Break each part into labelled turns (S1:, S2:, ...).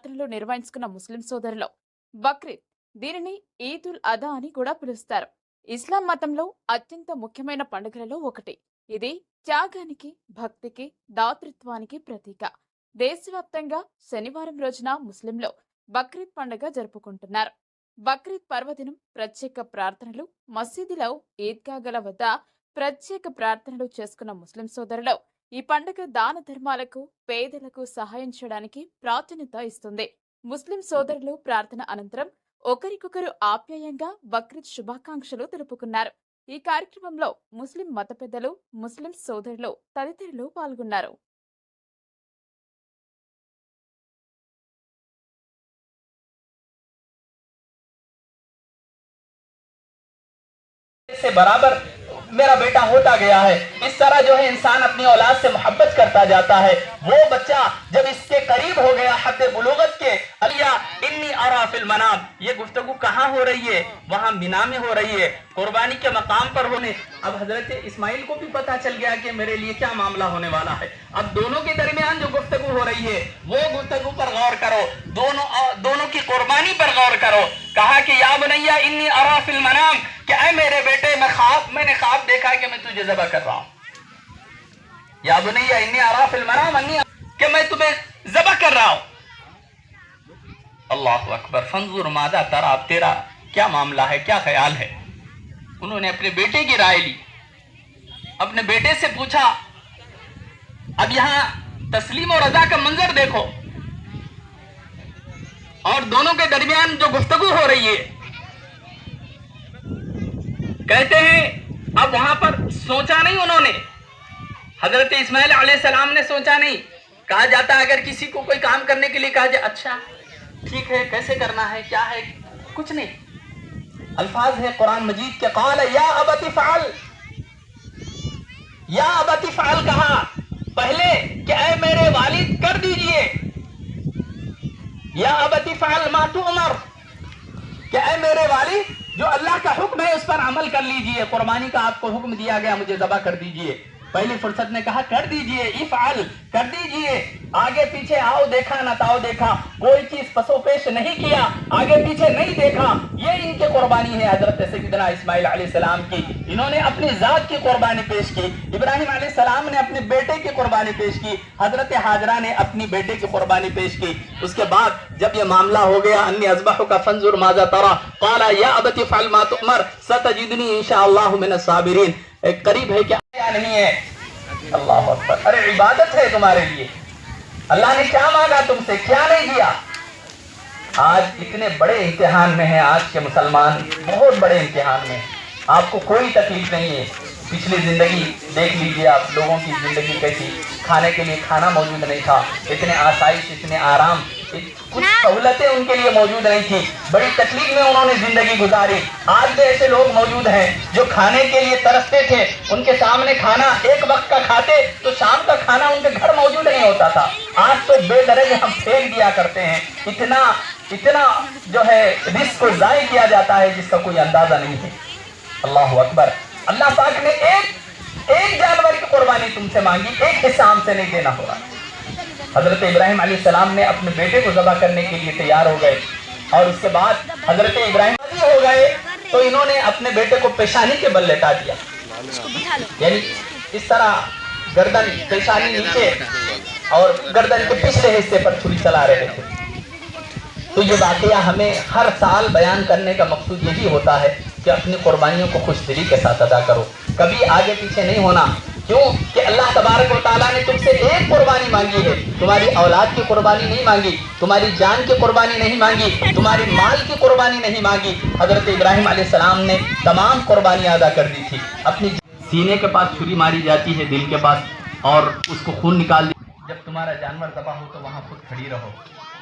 S1: ప్రార్థనలు నిర్వహించుకున్న ముస్లిం సోదరులు బక్రీద్, దీనిని ఈద్ ఉల్ అదా అని కూడా పిలుస్తారు. ఇస్లాం మతంలో అత్యంత ముఖ్యమైన పండుగలలో ఒకటి. ఇది త్యాగానికి, భక్తికి, దాతృత్వానికి ప్రతీక. దేశవ్యాప్తంగా శనివారం రోజున ముస్లింలు బక్రీద్ పండుగ జరుపుకుంటున్నారు. బక్రీద్ పర్వదినం ప్రత్యేక ప్రార్థనలు, మసీదులో, ఈద్గాగల వద్ద ప్రత్యేక ప్రార్థనలు చేసుకున్న ముస్లిం సోదరులు ఈ పండుగ దాన ధర్మాలకు, పేదలకు సహాయం చేయడానికి ప్రాధాన్యత ఇస్తుంది. ముస్లిం సోదరులు ప్రార్థన అనంతరం ఒకరికొకరు ఆప్యాయంగా బక్రీద్ శుభాకాంక్షలు తెలుపుకున్నారు. ఈ కార్యక్రమంలో ముస్లిం మత పెద్దలు, ముస్లిం సోదరులు తదితరులు పాల్గొన్నారు.
S2: से बराबर मेरा बेटा होता गया है। इस तरह जो है इंसान अपनी औलाद से मोहब्बत करता जाता है। वो बच्चा जब इसके करीब हो गया हद बुलूगत के, अलिया इन्नी अरा फिल मनाम, ये गुफ्तगू कहाँ हो रही है? वहाँ मिना में हो रही है, कुर्बानी के मकाम पर होने। अब हजरत इस्माइल को भी पता चल गया कि मेरे लिए क्या मामला होने वाला है। अब दोनों के दरमियान जो गुफ्तगू हो रही है वो गुफ्तगू पर गौर करो, दोनों की कुर्बानी पर गौर करो। कहा कि या बुनैया इन्नी अरा फिल मनाम, कि ऐ मेरे बेटे मैंने ख्वाब देखा कि मैं तुझे ज़बह कर रहा हूँ। या बुनैया इन्नी अरा फिल मनाम कि मैं तुम्हें ज़बह कर रहा हूँ। अल्लाहु अकबर। फंजुर मादा तरा, अब तेरा क्या मामला है, क्या ख्याल है? उन्होंने अपने बेटे की राय ली, अपने बेटे से पूछा। अब यहाँ तस्लीम और रजा का मंजर देखो और दोनों के दरमियान जो गुफ्तगू हो रही है। कहते हैं अब वहां पर सोचा नहीं उन्होंने, हजरत इस्माइल अलैहिस्सलाम ने सोचा नहीं। कहा जाता है अगर किसी को कोई काम करने के लिए कहा जाए, अच्छा ठीक है, कैसे करना है, क्या है, कुछ नहीं। अल्फाज है कुरान मजीद के, क़ाल या अबती फ़अल, या अबती फ़अल कहा पहले कि ऐ मेरे वालिद कर दीजिए। या अबती फ़अल मा तुअमर, कि ऐ मेरे वालिद जो अल्लाह का हुक्म है उस पर अमल कर लीजिए। कुर्बानी का आपको हुक्म दिया गया, मुझे ज़बह कर दीजिए। पहली फुर्सत ने कहा कर दीजिए, इफ़अल कर दीजिए। आगे पीछे आओ देखा न ताओ देखा, कोई चीज पसोपेश नहीं किया, आगे पीछे नहीं देखा। ये इनकी कुर्बानी है हजरत सैयदना इस्माइल अलैहिस्सलाम की। इन्होंने अपनी जात की कुर्बानी पेश की, इब्राहिम अलैहिस्सलाम ने अपने बेटे की कुर्बानी पेश की, हजरत हाजरा ने अपनी बेटे की कुर्बानी पेश की। उसके बाद जब ये मामला हो गया, अन्नी अज़बहुका फंजुर माज़ा तरा, क़ाला या अबती फ़अल मा तुअमर सतजिदनी इंशाअल्लाहु मिनस साबिरीन। एक करीब है क्या नहीं है? अल्लाह अकबर। अरे इबादत है तुम्हारे लिए, अल्लाह ने क्या मांगा तुमसे, क्या नहीं दिया। आज इतने बड़े इम्तिहान में है, आज के मुसलमान बहुत बड़े इम्तिहान में। आपको कोई तकलीफ नहीं है। पिछली ज़िंदगी देख लीजिए आप, लोगों की ज़िंदगी कैसी, खाने के लिए खाना मौजूद नहीं था, इतने आसाइश, इतने आराम, कुछ सहूलतें उनके लिए मौजूद नहीं थी, बड़ी तकलीफ में उन्होंने ज़िंदगी गुजारी। आज भी ऐसे लोग मौजूद हैं जो खाने के लिए तरसते थे, उनके सामने खाना एक वक्त का खाते तो शाम का खाना उनके घर मौजूद नहीं होता था। आज तो बेदरज हम फेंक दिया करते हैं, इतना जो है रिस्क को ज़ाय किया जाता है जिसका कोई अंदाज़ा नहीं है। अल्लाह अकबर। अल्लाह पाक ने एक जानवर की कुर्बानी तुमसे मांगी, एक हिस्सा हमसे नहीं देना होगा। हजरत इब्राहिम अलैहिस्सलाम ने अपने बेटे को ज़बह करने के लिए तैयार हो गए और उसके बाद हजरत इब्राहिम हो गए तो इन्होंने अपने बेटे को पेशानी के बल लेटा दिया, यानी इस तरह गर्दन, पेशानी नीचे और गर्दन के पिछले हिस्से पर छुरी चला रहे थे। तो ये वाकया हमें हर साल बयान करने का मकसूद यही होता है कि अपनी कुर्बानियों को खुशदिली के साथ अदा करो, कभी आगे पीछे नहीं होना। क्यों कि अल्लाह तबारक व तआला ने तुमसे एक कुर्बानी मांगी है, तुम्हारी औलाद की कुर्बानी नहीं मांगी, तुम्हारी जान की कुर्बानी नहीं मांगी, तुम्हारी माल की कुर्बानी नहीं मांगी। हजरत इब्राहिम अलैहिस्सलाम ने तमाम कुर्बानियाँ अदा कर दी थी। अपनी सीने के पास छुरी मारी जाती है, दिल के पास, और उसको खून निकाल दी। जब तुम्हारा जानवर ज़बह हो तो वहाँ खुद खड़ी रहो,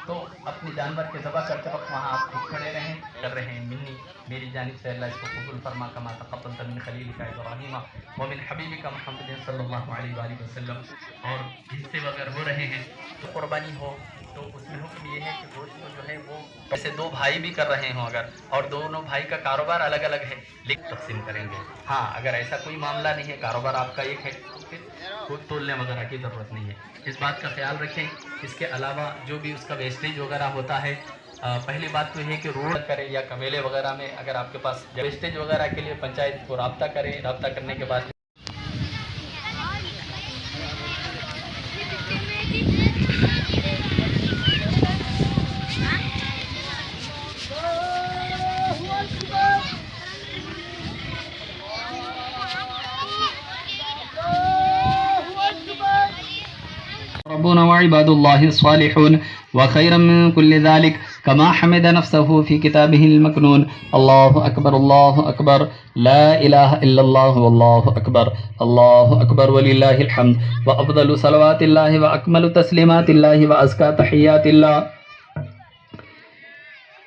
S2: तो अपने जानवर के ज़बह करते वक्त वहाँ आप खुद खड़े रहें, कर रहे हैं मिन्नी, मेरी जानिब से अल्लाह इसको कबूल फरमा, कमा तक़ब्बलत मिन खलीलिका इब्राहीम व मिन हबीबिका मुहम्मद सल्लल्लाहु अलैहि वसल्लम। और हिस्से वगैरह हो रहे हैं तो कुर्बानी हो तो उसमें हुक्म ये है कि गोश्त को जो है वो ऐसे दो भाई भी कर रहे हों अगर, और दोनों भाई का कारोबार अलग अलग है, लेकिन तकसीम करेंगे। हाँ, अगर ऐसा कोई मामला नहीं है, कारोबार आपका एक है, तो फिर تولنے وغیرہ کی ضرورت نہیں ہے. اس بات کا خیال رکھیں. اس کے علاوہ جو بھی اس کا ویسٹیج وغیرہ ہوتا ہے، پہلی بات تو یہ کہ روڈ کریں یا کمیلے وغیرہ میں اگر آپ کے پاس ویسٹیج وغیرہ کے لیے پنچایت کو رابطہ کریں. رابطہ کرنے کے بعد ربنا وعباد الله الصالحون وخيرا من كل ذلك كما حمد نفسه في كتابه المكنون. الله أكبر الله أكبر لا إله إلا الله والله أكبر الله أكبر ولله الحمد. وأفضل صلوات الله وأكمل تسليمات الله وأزكى تحيات الله.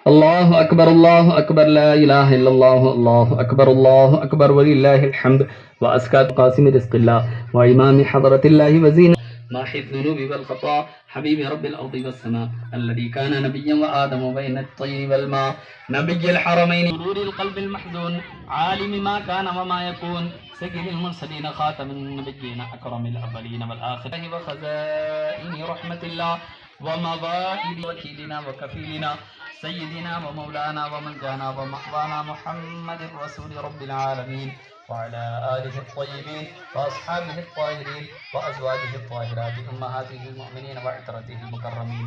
S2: الله أكبر لا إله إلا الله الله أكبر ولله الحمد. وأزكى قاسم رزق الله وإمام حضرة الله وزين ماحي الذنوب والخطا حبيب رب الأرض والسماء الذي كان نبيا وآدم بين الطين والماء نبي الحرمين نور القلب المحزون عالم ما كان وما يكون سيد المرسلين خاتم النبيين أكرم الأولين والآخرين وخزائن رحمة الله ومظاهر وكيلنا وكفيلنا سيدنا ومولانا وملجانا ومأوانا محمد رسول رب العالمين وعلى آله الطيبين وأصحابه الطاهرين وأزواجه الطاهرات أمهاته المؤمنين وعترته المكرمين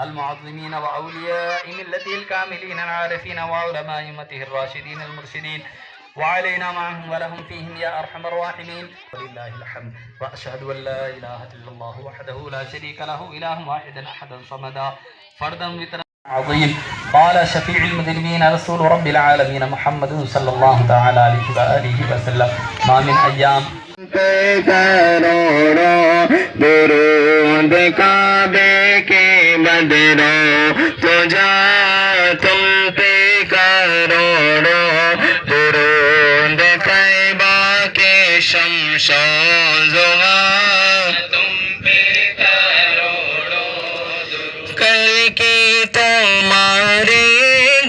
S2: المعظمين وأولياء ملته الكاملين العارفين وعلماء أمته الراشدين المرشدين وعلينا معهم ولهم فيهم يا أرحم الراحمين ولله الحمد. وأشهد أن لا إله إلا الله وحده لا شريك له إله واحد أحدا صمدا فردا وترا عظيم. قال شفيع المذنبين رسول رب العالمين محمد صلى الله تعالى عليه وآله وسلم ما من أيام درود کعبے کے بدرو تجا تم پہ کروڑو درود طیبہ کے شمس و ضحا تم پہ کروڑو کر کے تمہاری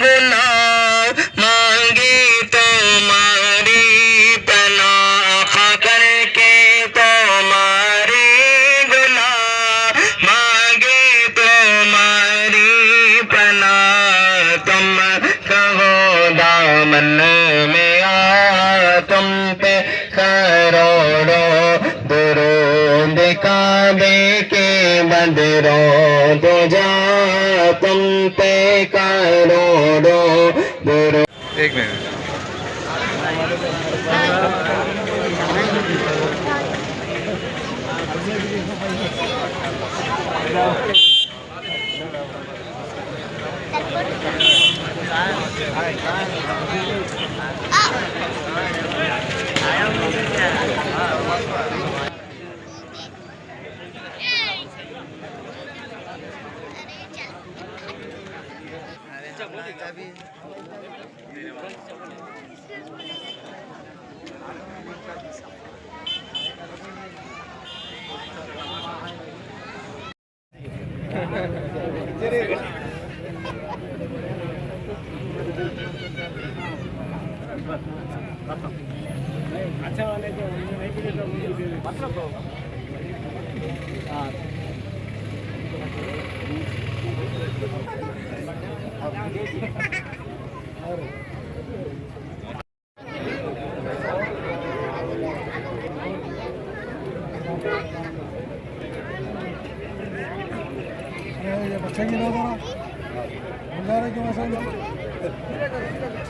S2: گناہ مانگی تمہاری پناہ کر کے تمہاری گناہ مانگی تمہاری پناہ تم کہو دامن میں آ تم پہ کروڑو درود کعبے کے بدرو تو جا تم پہ کروڑو درود.
S3: ایک منٹ
S4: بچہ کی نہ ہونا بندہ رہے کہ مسئلہ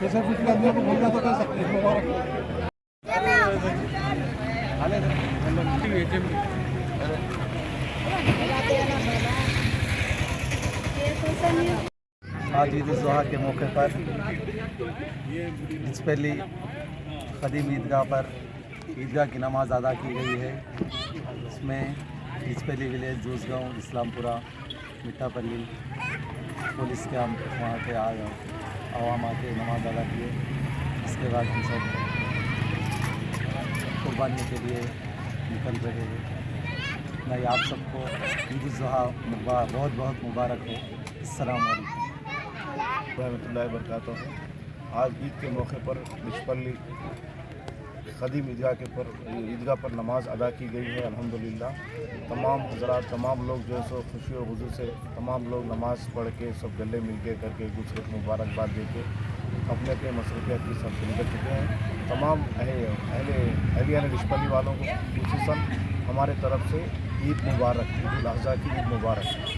S4: 600 فٹ کے آدمی کو بھولنا تو کر سکتے ہیں مبارک آج عید الضحیٰ کے موقع پر ڈسپلی قدیم عیدگاہ پر عیدگاہ کی نماز ادا کی گئی ہے. اس میں ڈسپلی ولیج جوز گاؤں اسلام پورہ مٹھا پلی پولیس کے وہاں پہ عوام آ کے نماز ادا کیے. اس کے بعد ہم سب قربانی کے لیے نکل رہے ہیں. میں آپ سب کو عید الضحیٰ بہت بہت مبارک ہو. السلام علیکم
S5: رحمۃ اللہ وبرکاتہ. آج عید کے موقع پر ڈسپلی
S3: खदीम ईदगाह पर नमाज अदा की गई है। अल्हम्दुलिल्लाह तमाम हजरात, तमाम लोग जो है सो खुशी और हुजूर से तमाम लोग नमाज पढ़ के सब गले मिल के करके एक दूसरे को मुबारकबाद दे के अपने अपने मसरूफियात की सब निकल चुके हैं। तमाम अहलियान डिस्पली वालों को खुसूसन हमारे तरफ से ईद मुबारक, ईद उल अज़हा की ईद मुबारक।